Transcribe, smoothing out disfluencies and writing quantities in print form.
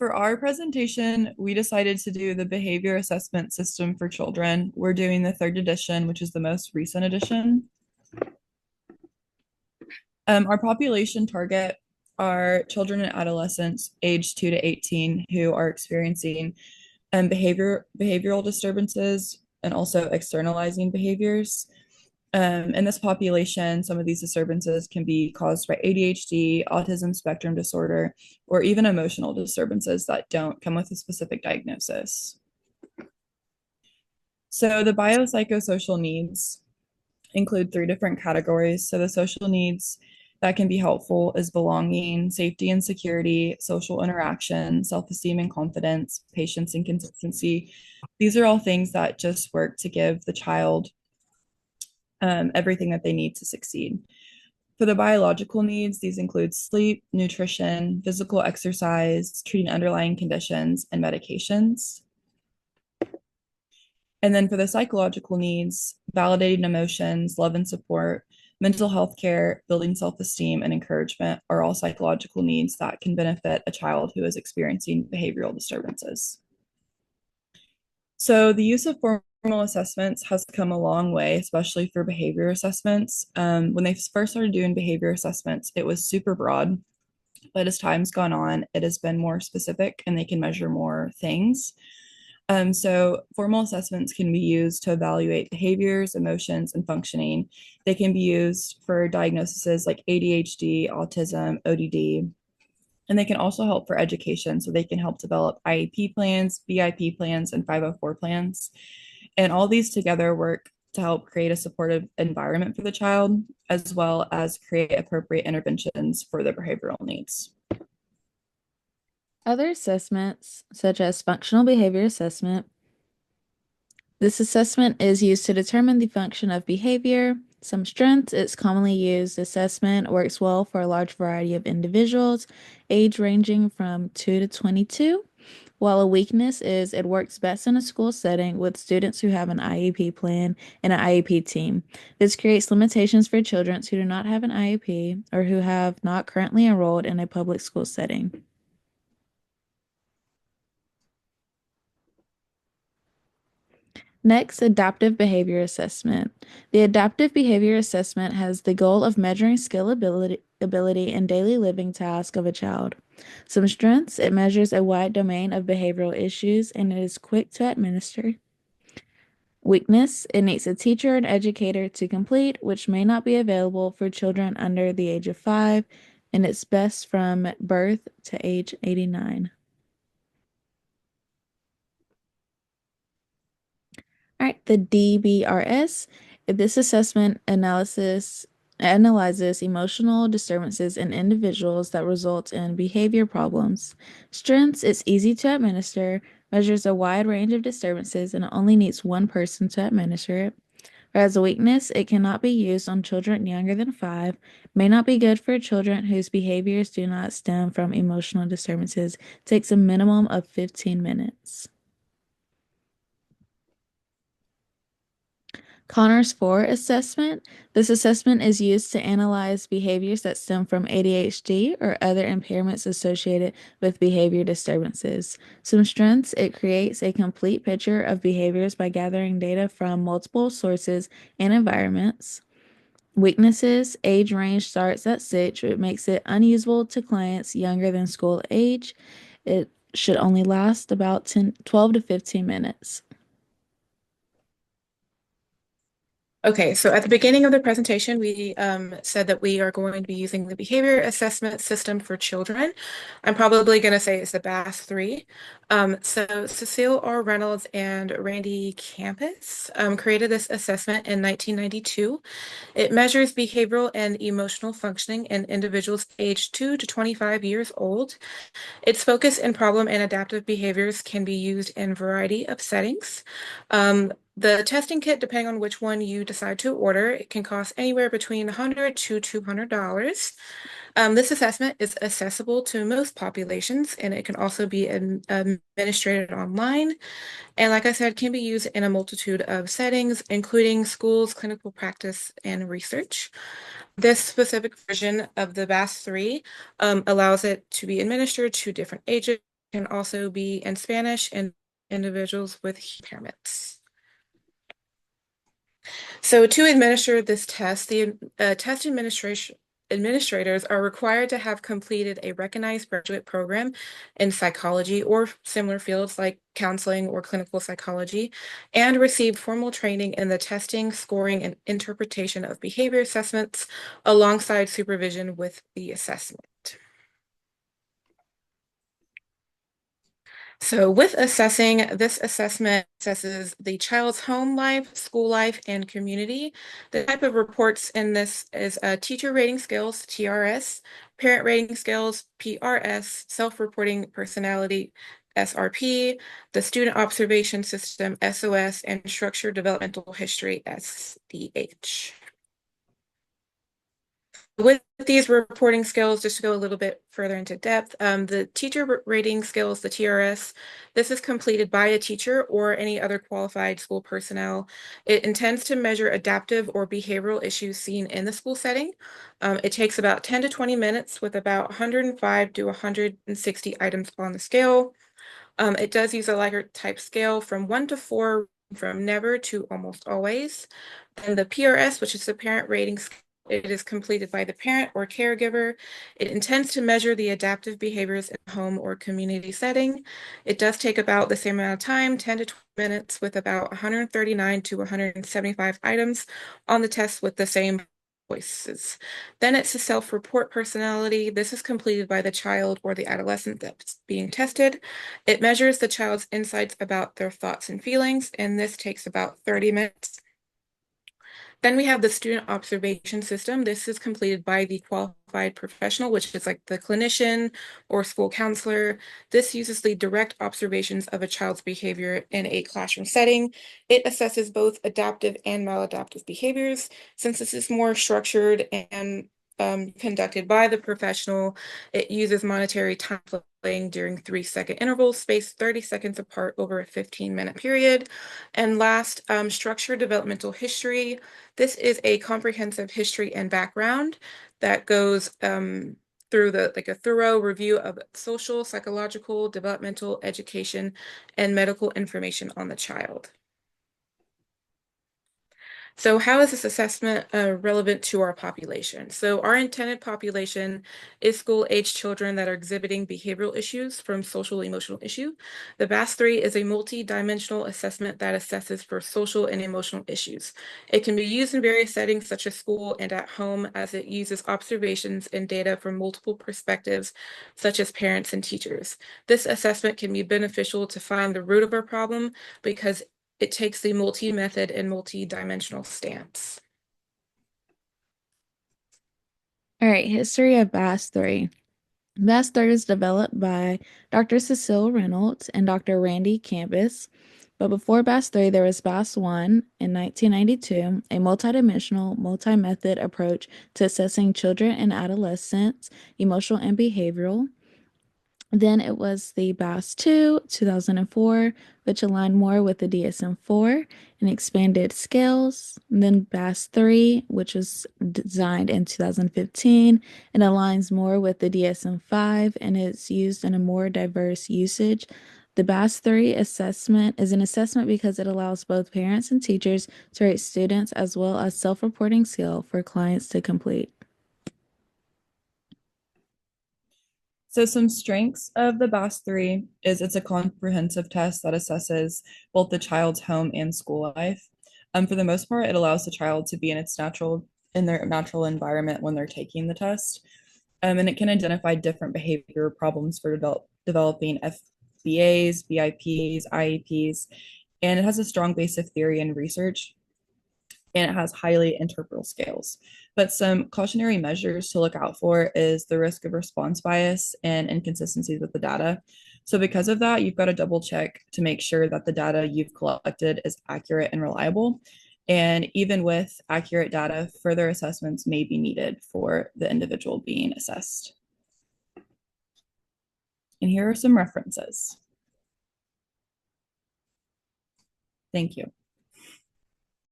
For our presentation, we decided to do the behavior assessment system for children. We're doing the third edition, which is the most recent edition. Our population target are children and adolescents aged 2 to 18 who are experiencing behavioral disturbances and also externalizing behaviors. In this population, some of these disturbances can be caused by ADHD, autism spectrum disorder, or even emotional disturbances that don't come with a specific diagnosis. So the biopsychosocial needs include three different categories. So the social needs that can be helpful is belonging, safety and security, social interaction, self-esteem and confidence, patience and consistency. These are all things that just work to give the child everything that they need to succeed. For the biological needs, these include sleep, nutrition, physical exercise, treating underlying conditions, and medications. And then for the psychological needs, validating emotions, love and support, mental health care, building self-esteem, and encouragement are all psychological needs that can benefit a child who is experiencing behavioral disturbances. So the use of formal assessments has come a long way, especially for behavior assessments. When they first started doing behavior assessments, it was super broad, but as time's gone on, it has been more specific and they can measure more things. So formal assessments can be used to evaluate behaviors, emotions, and functioning. They can be used for diagnoses like ADHD, autism, ODD, and they can also help for education. So they can help develop IEP plans, BIP plans, and 504 plans. And all these together work to help create a supportive environment for the child, as well as create appropriate interventions for their behavioral needs. Other assessments, such as functional behavior assessment, this assessment is used to determine the function of behavior. Some strengths, it's commonly used assessment works well for a large variety of individuals, age ranging from 2 to 22, while a weakness is it works best in a school setting with students who have an IEP plan and an IEP team. This creates limitations for children who do not have an IEP or who have not currently enrolled in a public school setting. Next, adaptive behavior assessment. The adaptive behavior assessment has the goal of measuring skill ability in daily living tasks of a child. Some strengths, it measures a wide domain of behavioral issues and it is quick to administer. Weakness, it needs a teacher and educator to complete, which may not be available for children under the age of 5, and it's best from birth to age 89. All right, the DBRS. This assessment analyzes emotional disturbances in individuals that result in behavior problems. Strengths, it's easy to administer, measures a wide range of disturbances, and it only needs one person to administer it. Whereas a weakness, it cannot be used on children younger than 5, may not be good for children whose behaviors do not stem from emotional disturbances, takes a minimum of 15 minutes. Connors 4 assessment. This assessment is used to analyze behaviors that stem from ADHD or other impairments associated with behavior disturbances. Some strengths, it creates a complete picture of behaviors by gathering data from multiple sources and environments. Weaknesses, age range starts at 6, which makes it unusable to clients younger than school age. It should only last about 12 to 15 minutes. Okay, so at the beginning of the presentation, we said that we are going to be using the behavior assessment system for children. I'm probably going to say it's the BASC-3. So Cecile R. Reynolds and Randy Campus created this assessment in 1992. It measures behavioral and emotional functioning in individuals aged 2 to 25 years old. Its focus in problem and adaptive behaviors can be used in a variety of settings. The testing kit, depending on which one you decide to order, it can cost anywhere between $100 to $200. This assessment is accessible to most populations, and it can also be administered online. And like I said, can be used in a multitude of settings, including schools, clinical practice, and research. This specific version of the BASC-3 allows it to be administered to different ages can also be in Spanish and individuals with impairments. So to administer this test, the test administrators are required to have completed a recognized graduate program in psychology or similar fields like counseling or clinical psychology, and received formal training in the testing, scoring, and interpretation of behavior assessments alongside supervision with the assessment. So with assessing, this assessment assesses the child's home life, school life, and community. The type of reports in this is teacher rating scales, TRS, parent rating scales, PRS, self-reporting personality, SRP, the student observation system, SOS, and structured developmental history, SDH. With these reporting skills, just to go a little bit further into depth, the teacher rating skills, the TRS, this is completed by a teacher or any other qualified school personnel. It intends to measure adaptive or behavioral issues seen in the school setting. It takes about 10 to 20 minutes with about 105 to 160 items on the scale. It does use a Likert type scale from 1 to 4, from never to almost always. And the PRS, which is the parent rating scale, it is completed by the parent or caregiver. It intends to measure the adaptive behaviors in a home or community setting. It does take about the same amount of time, 10 to 20 minutes, with about 139 to 175 items on the test with the same voices. Then it's a self-report personality. This is completed by the child or the adolescent that's being tested. It measures the child's insights about their thoughts and feelings, and this takes about 30 minutes. Then we have the student observation system. This is completed by the qualified professional, which is like the clinician or school counselor. This uses the direct observations of a child's behavior in a classroom setting. It assesses both adaptive and maladaptive behaviors. Since this is more structured and conducted by the professional, it uses monetary time playing during 3-second intervals, spaced 30 seconds apart over a 15-minute period. And last, structured developmental history. This is a comprehensive history and background that goes through a thorough review of social, psychological, developmental, education, and medical information on the child. So how is this assessment relevant to our population? So our intended population is school-age children that are exhibiting behavioral issues from social emotional issue. The BASC-3 is a multi-dimensional assessment that assesses for social and emotional issues. It can be used in various settings such as school and at home, as it uses observations and data from multiple perspectives such as parents and teachers. This assessment can be beneficial to find the root of our problem because it takes the multi-method and multi-dimensional stance. All right, history of BASC-3. BASC-3 was developed by Dr. Cecile Reynolds and Dr. Randy Campus. But before BASC-3, there was BASC-1 in 1992, a multidimensional, multi-method approach to assessing children and adolescents' emotional and behavioral. Then it was the BASC-2, 2004, which aligned more with the DSM-4 and expanded scales. And then BASC-3, which was designed in 2015 and aligns more with the DSM-5 and is used in a more diverse usage. The BASC-3 assessment is an assessment because it allows both parents and teachers to rate students as well as self-reporting skill for clients to complete. So some strengths of the BASC-3 is it's a comprehensive test that assesses both the child's home and school life. For the most part, it allows the child to be in their natural environment when they're taking the test. And it can identify different behavior problems for developing FBAs, BIPs, IEPs, and it has a strong base of theory and research, and it has highly interpretable scales. But some cautionary measures to look out for is the risk of response bias and inconsistencies with the data. So because of that, you've got to double check to make sure that the data you've collected is accurate and reliable. And even with accurate data, further assessments may be needed for the individual being assessed. And here are some references. Thank you.